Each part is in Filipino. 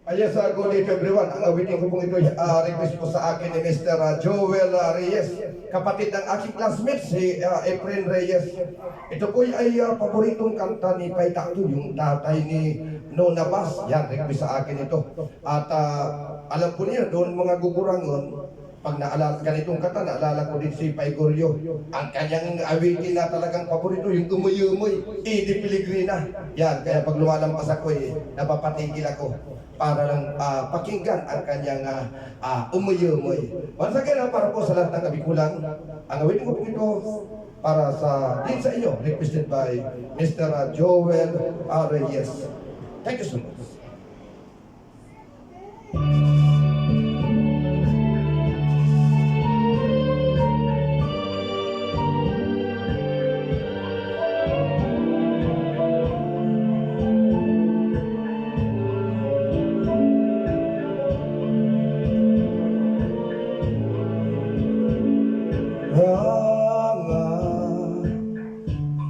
Ayos, good day to everyone. Ang awitin ko pong ito, request po sa akin ni Mr. Joel Reyes, kapatid ng aking classmate, si Efren Reyes. Ito po ay paboritong kanta ni Pai Takto, yung tatay ni Nona Bas. Yan, request sa akin ito. At alam po niyo, doon mga gugurangon, pag naalala ganitong kanta, naalala ko din si Pai Goryo. Ang kanyang awitin na talagang paborito, yung Umuy-Umuy, Idi Piligrina. Yan, kaya pag lumalampas ako, napapatigil ako para lang pakinggan ang kanyang Umuy-Umuy. Once again, para po sa lahat ng kabikulang, ang awitin ko po ito para din sa inyo, requested by Mr. Joel Reyes. Thank you so much.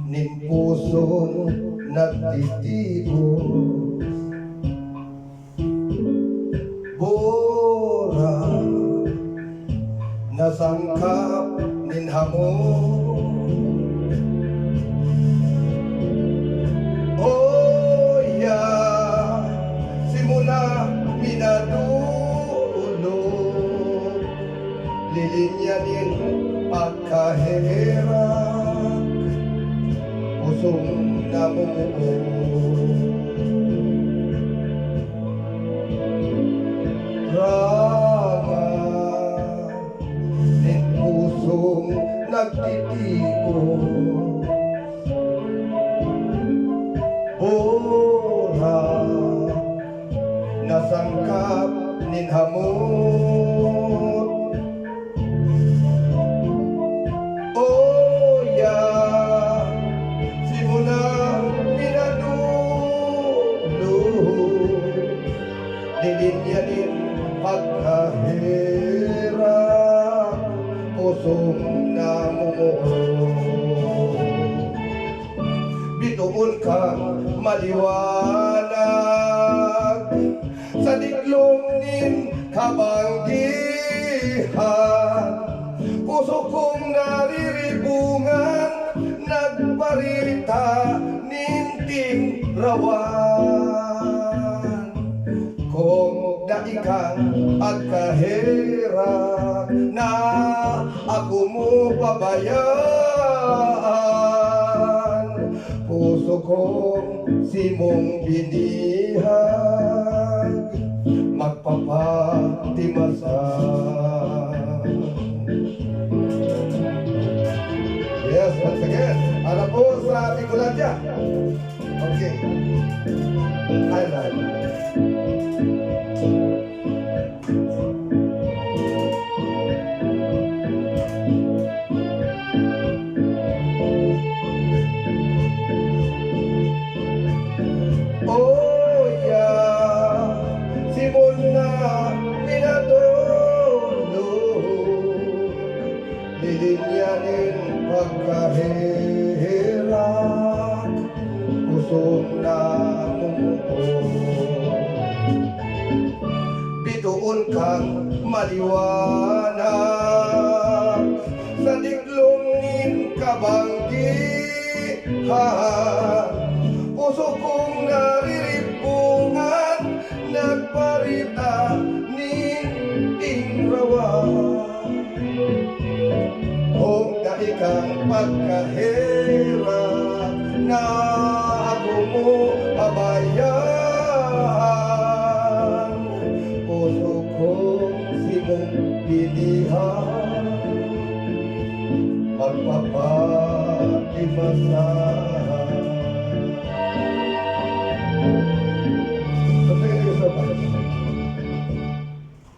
Ning pusong nagtitigo, bora nasangkap nin hamon. Oya simula minadulo, lilinyanin pagkahirap, pusong namuo. Rama din pusong nagtitigo, bora nasangkap nin hamot. Oya simula minadulo, lilinyanin pagkahirap, pusong namuo. Bituon kang maliwanag sa diklong nin kabanggihan, puso kong nariribungan, nagparita ninting rawan. Kung daikang agkahirap na ako mo pabayaan, puso kong simong binihag, magpapatimasan. Yes, once again, ano po sa Bicolandia? Okay. Highlight. Oya simula minatulog, lilinyanin pagkahirap, pusong namuo. Bituon kang maliwanag sa diklong nin kabanggihan, puso kong nariribungan, nagparita ninting rawan. Kung daikang pagkahirap na ako mo pabayaan, puso kong simong pilihan, magpapatimasan.